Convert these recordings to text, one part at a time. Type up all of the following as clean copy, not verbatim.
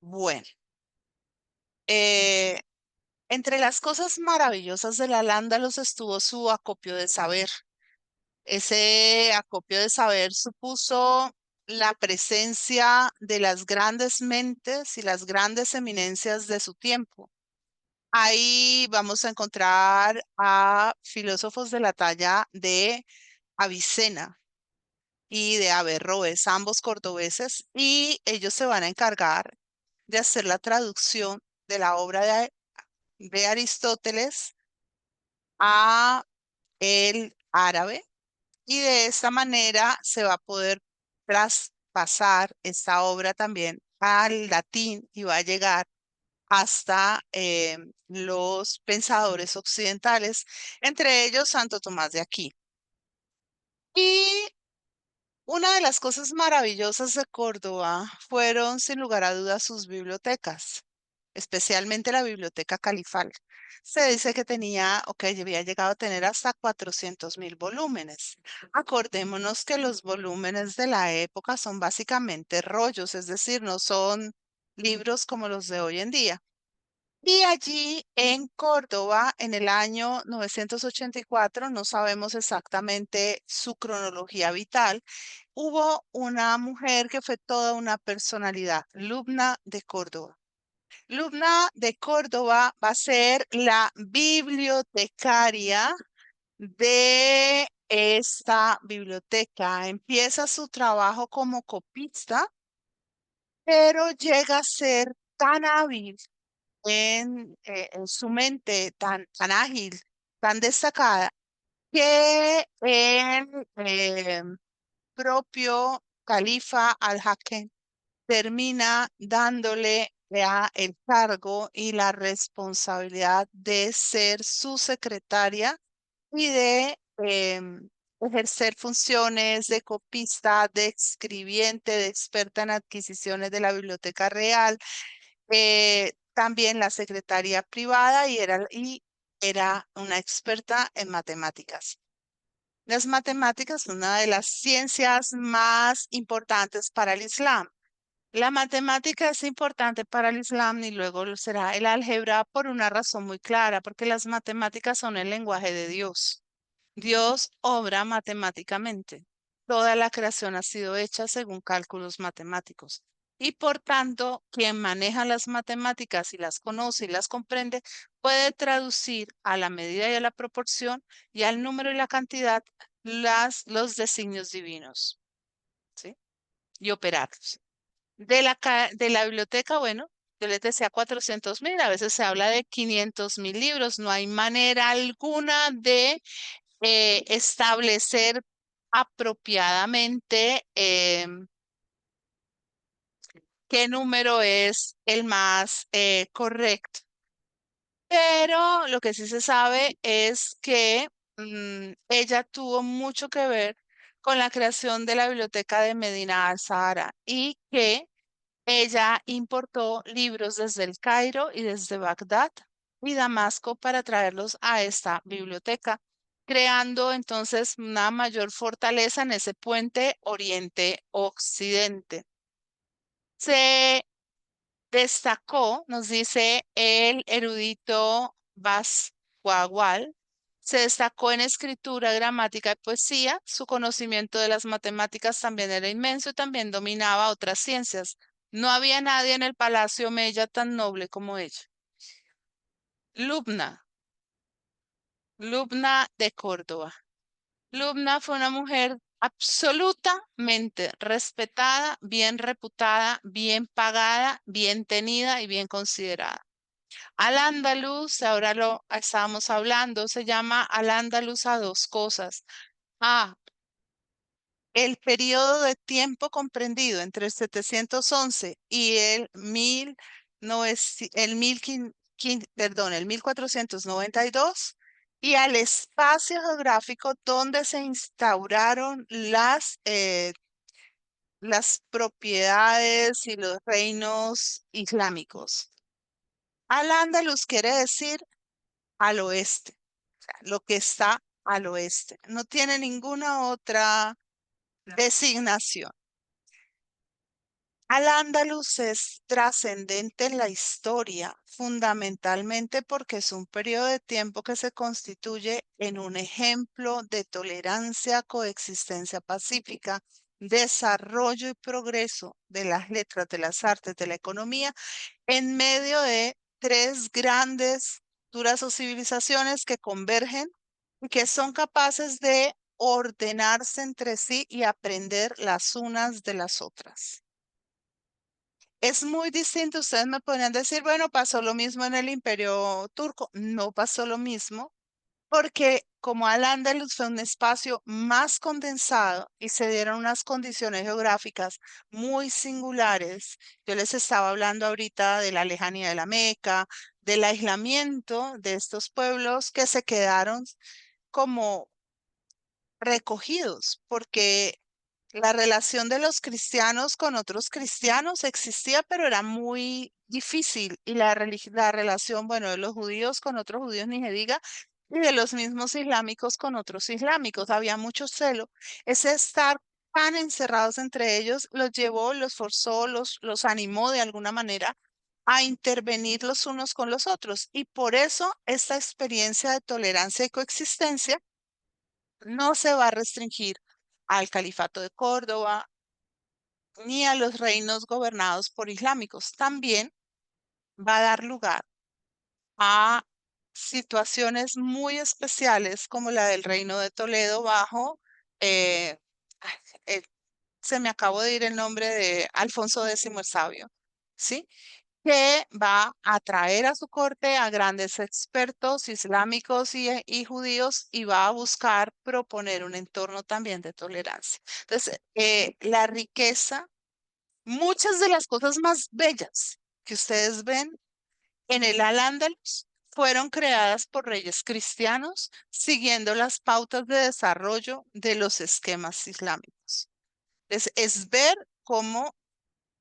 Bueno, eh, entre las cosas maravillosas del Al-Ándalus estuvo su acopio de saber. Ese acopio de saber supuso la presencia de las grandes mentes y las grandes eminencias de su tiempo. Ahí vamos a encontrar a filósofos de la talla de Avicena y de Averroes, ambos cordobeses, y ellos se van a encargar de hacer la traducción de la obra de Aristóteles a el árabe, y de esta manera se va a poder traspasar esta obra también al latín y va a llegar hasta los pensadores occidentales, entre ellos Santo Tomás de Aquino. Y una de las cosas maravillosas de Córdoba fueron, sin lugar a dudas, sus bibliotecas, especialmente la biblioteca califal. Se dice que tenía o que había llegado a tener hasta 400.000 volúmenes. Acordémonos que los volúmenes de la época son básicamente rollos, es decir, no son libros como los de hoy en día. Y allí en Córdoba, en el año 984, no sabemos exactamente su cronología vital, hubo una mujer que fue toda una personalidad, Lubna de Córdoba. Lubna de Córdoba va a ser la bibliotecaria de esta biblioteca. Empieza su trabajo como copista, pero llega a ser tan hábil en su mente, tan ágil, tan destacada, que el propio califa al-Hakim termina dándole ya el cargo y la responsabilidad de ser su secretaria y de ejercer funciones de copista, de escribiente, de experta en adquisiciones de la Biblioteca Real, también la secretaria privada, y era una experta en matemáticas. Las matemáticas son una de las ciencias más importantes para el Islam. La matemática es importante para el Islam y luego lo será el álgebra por una razón muy clara, porque las matemáticas son el lenguaje de Dios. Dios obra matemáticamente. Toda la creación ha sido hecha según cálculos matemáticos. Y por tanto, quien maneja las matemáticas y las conoce y las comprende, puede traducir a la medida y a la proporción y al número y la cantidad los designios divinos, ¿sí? Y operarlos. De la biblioteca, bueno, yo les decía 400.000, a veces se habla de 500.000 libros. No hay manera alguna de establecer apropiadamente qué número es el más correcto. Pero lo que sí se sabe es que ella tuvo mucho que ver con la creación de la biblioteca de Medina al-Sahara y que ella importó libros desde el Cairo y desde Bagdad y Damasco para traerlos a esta biblioteca, creando entonces una mayor fortaleza en ese puente Oriente-Occidente. Se destacó, nos dice el erudito Bas Guagual, se destacó en escritura, gramática y poesía. Su conocimiento de las matemáticas también era inmenso y también dominaba otras ciencias. No había nadie en el Palacio Mella tan noble como ella. Lubna, Lubna de Córdoba. Lubna fue una mujer absolutamente respetada, bien reputada, bien pagada, bien tenida y bien considerada. Al-Ándalus, ahora lo estábamos hablando, se llama Al-Ándalus a dos cosas. A, el periodo de tiempo comprendido entre el 711 y el 1492, y al espacio geográfico donde se instauraron las propiedades y los reinos islámicos. Al-Ándalus quiere decir al oeste, lo que está al oeste. No tiene ninguna otra designación. Al-Ándalus es trascendente en la historia, fundamentalmente porque es un periodo de tiempo que se constituye en un ejemplo de tolerancia, coexistencia pacífica, desarrollo y progreso de las letras, de las artes, de la economía, en medio de tres grandes culturas o civilizaciones que convergen y que son capaces de ordenarse entre sí y aprender las unas de las otras. Es muy distinto. Ustedes me podrían decir, bueno, pasó lo mismo en el Imperio Turco. No pasó lo mismo, porque como Al-Ándalus fue un espacio más condensado y se dieron unas condiciones geográficas muy singulares. Yo les estaba hablando ahorita de la lejanía de la Meca, del aislamiento de estos pueblos que se quedaron como recogidos, porque la relación de los cristianos con otros cristianos existía, pero era muy difícil. Y la relación, bueno, de los judíos con otros judíos, ni se diga, y de los mismos islámicos con otros islámicos. Había mucho celo. Ese estar tan encerrados entre ellos los llevó, los forzó, los animó de alguna manera a intervenir los unos con los otros. Y por eso esta experiencia de tolerancia y coexistencia no se va a restringir al Califato de Córdoba ni a los reinos gobernados por islámicos. También va a dar lugar a situaciones muy especiales como la del Reino de Toledo bajo, eh, ay, eh, se me acabó de ir el nombre de Alfonso X el Sabio, ¿sí? Que va a traer a su corte a grandes expertos islámicos y judíos y va a buscar proponer un entorno también de tolerancia. Entonces, la riqueza, muchas de las cosas más bellas que ustedes ven en el Al-Ándalus fueron creadas por reyes cristianos siguiendo las pautas de desarrollo de los esquemas islámicos. Es ver cómo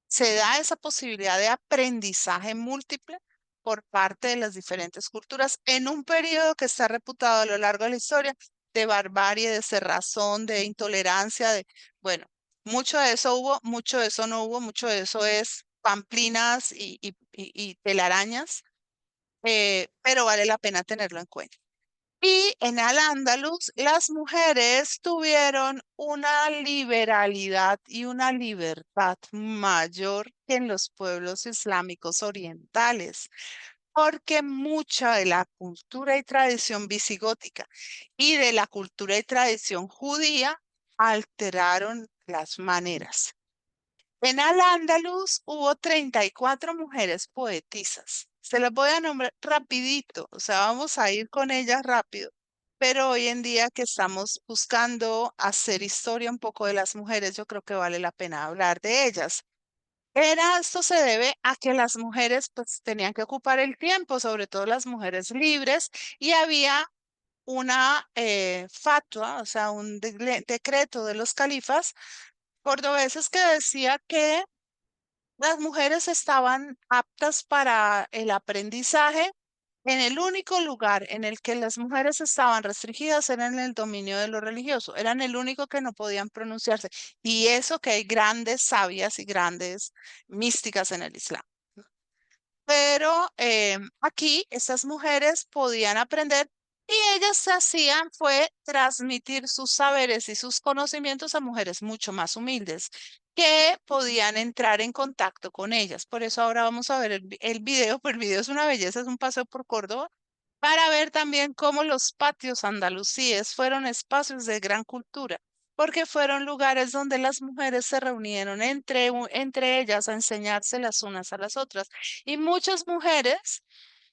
se da esa posibilidad de aprendizaje múltiple por parte de las diferentes culturas en un periodo que está reputado a lo largo de la historia de barbarie, de cerrazón, de intolerancia, bueno, mucho de eso hubo, mucho de eso no hubo, mucho de eso es pamplinas y telarañas, pero vale la pena tenerlo en cuenta. Y en Al-Ándalus, las mujeres tuvieron una liberalidad y una libertad mayor que en los pueblos islámicos orientales, porque mucha de la cultura y tradición visigótica y de la cultura y tradición judía alteraron las maneras. En Al-Ándalus hubo 34 mujeres poetisas. Se las voy a nombrar rapidito, o sea, vamos a ir con ellas rápido. Pero hoy en día que estamos buscando hacer historia un poco de las mujeres, yo creo que vale la pena hablar de ellas. Esto se debe a que las mujeres pues tenían que ocupar el tiempo, sobre todo las mujeres libres, y había una fatua, o sea, un decreto de los califas cordobeses que decía que las mujeres estaban aptas para el aprendizaje. En el único lugar en el que las mujeres estaban restringidas era en el dominio de lo religioso. Eran el único que no podían pronunciarse. Y eso que hay grandes sabias y grandes místicas en el Islam. Pero aquí estas mujeres podían aprender y ellas se hacían fue transmitir sus saberes y sus conocimientos a mujeres mucho más humildes que podían entrar en contacto con ellas. Por eso ahora vamos a ver el video, pues el video es una belleza, es un paseo por Córdoba, para ver también cómo los patios andalusíes fueron espacios de gran cultura, porque fueron lugares donde las mujeres se reunieron entre ellas a enseñarse las unas a las otras. Y muchas mujeres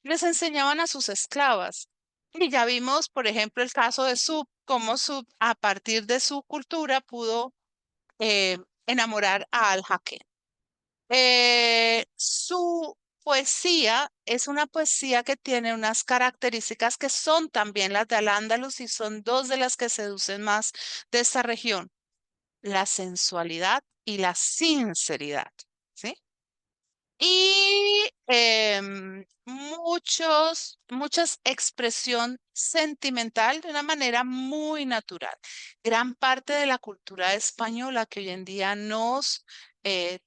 les enseñaban a sus esclavas. Y ya vimos, por ejemplo, el caso de Sub, cómo Sub, a partir de su cultura, pudo eh, enamorar a Al-Hakim. Su poesía es una poesía que tiene unas características que son también las de Al-Ándalus y son dos de las que seducen más de esta región, la sensualidad y la sinceridad, ¿sí? Y muchas expresión sentimental de una manera muy natural. Gran parte de la cultura española que hoy en día nos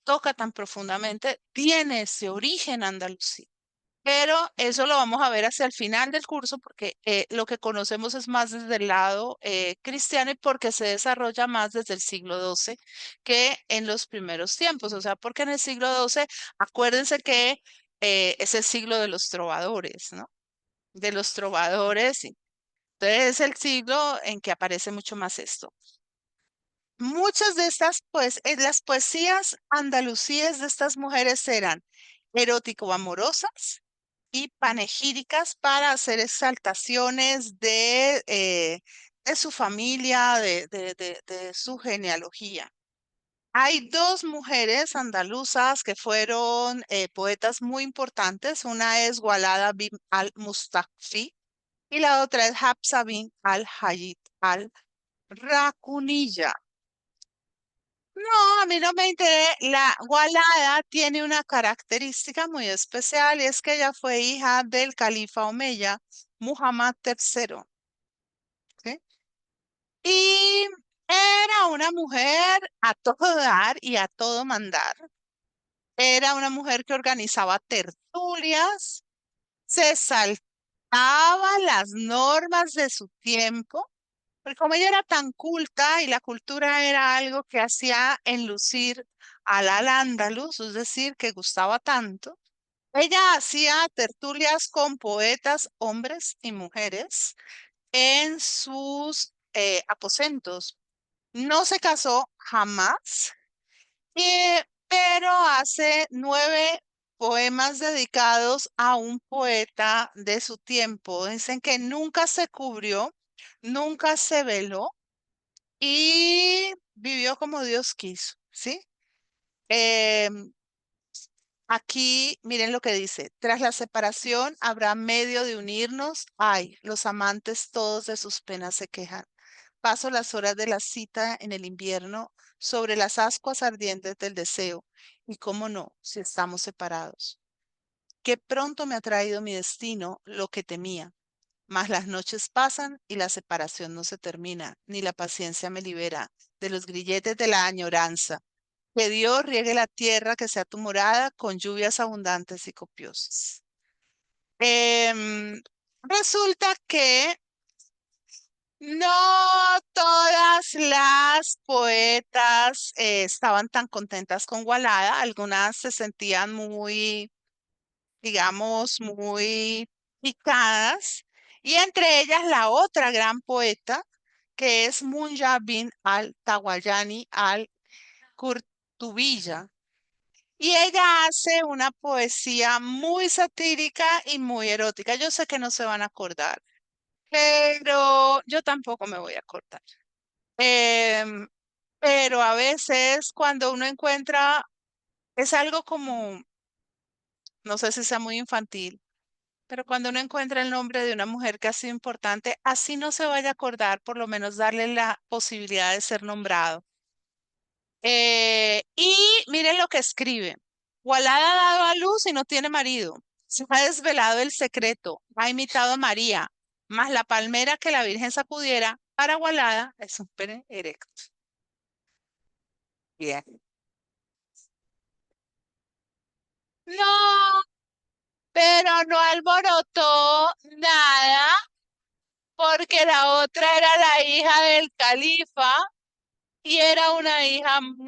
toca tan profundamente tiene ese origen andalusí. Pero eso lo vamos a ver hacia el final del curso porque lo que conocemos es más desde el lado cristiano y porque se desarrolla más desde el siglo XII que en los primeros tiempos. O sea, porque en el siglo XII, acuérdense que es el siglo de los trovadores, ¿no? De los trovadores. Sí. Entonces es el siglo en que aparece mucho más esto. Muchas de estas, pues, las poesías andalusíes de estas mujeres eran erótico-amorosas y panegíricas para hacer exaltaciones de su familia, de su genealogía. Hay dos mujeres andaluzas que fueron poetas muy importantes. Una es Walada bint al-Mustafi y la otra es Hafsa bint al-Hayyid al-Rakuniyya. No, a mí no me interesa. La Walada tiene una característica muy especial y es que ella fue hija del califa Omeya, Muhammad III. ¿Sí? Y era una mujer a todo dar y a todo mandar. Era una mujer que organizaba tertulias, se saltaba las normas de su tiempo. Porque como ella era tan culta y la cultura era algo que hacía enlucir al Andalus, es decir, que gustaba tanto, ella hacía tertulias con poetas, hombres y mujeres, en sus aposentos. No se casó jamás, pero hace 9 poemas dedicados a un poeta de su tiempo. Dicen que nunca se cubrió, nunca se veló y vivió como Dios quiso, ¿sí? Em, Aquí miren lo que dice, tras la separación habrá medio de unirnos, ay, los amantes todos de sus penas se quejan. Paso las horas de la cita en el invierno sobre las ascuas ardientes del deseo, y cómo no, si estamos separados. Qué pronto me ha traído mi destino lo que temía, mas las noches pasan y la separación no se termina, ni la paciencia me libera de los grilletes de la añoranza. Que Dios riegue la tierra, que sea tu morada, con lluvias abundantes y copiosas. Resulta que no todas las poetas estaban tan contentas con Walada, algunas se sentían muy, digamos, muy picadas, y entre ellas la otra gran poeta, que es Munya bin al-Tawayani al-Kurtubiyya. Y ella hace una poesía muy satírica y muy erótica. Yo sé que no se van a acordar, pero yo tampoco me voy a acordar. Em, pero a veces cuando uno encuentra, es algo como, no sé si sea muy infantil, pero cuando uno encuentra el nombre de una mujer que ha sido importante, así no se vaya a acordar, por lo menos darle la posibilidad de ser nombrado. Y miren lo que escribe. Walada ha dado a luz y no tiene marido. Se ha desvelado el secreto. Ha imitado a María. Mas la palmera que la Virgen sacudiera para Walada es un pene erecto. Bien. No, pero no alborotó nada porque la otra era la hija del califa y era una hija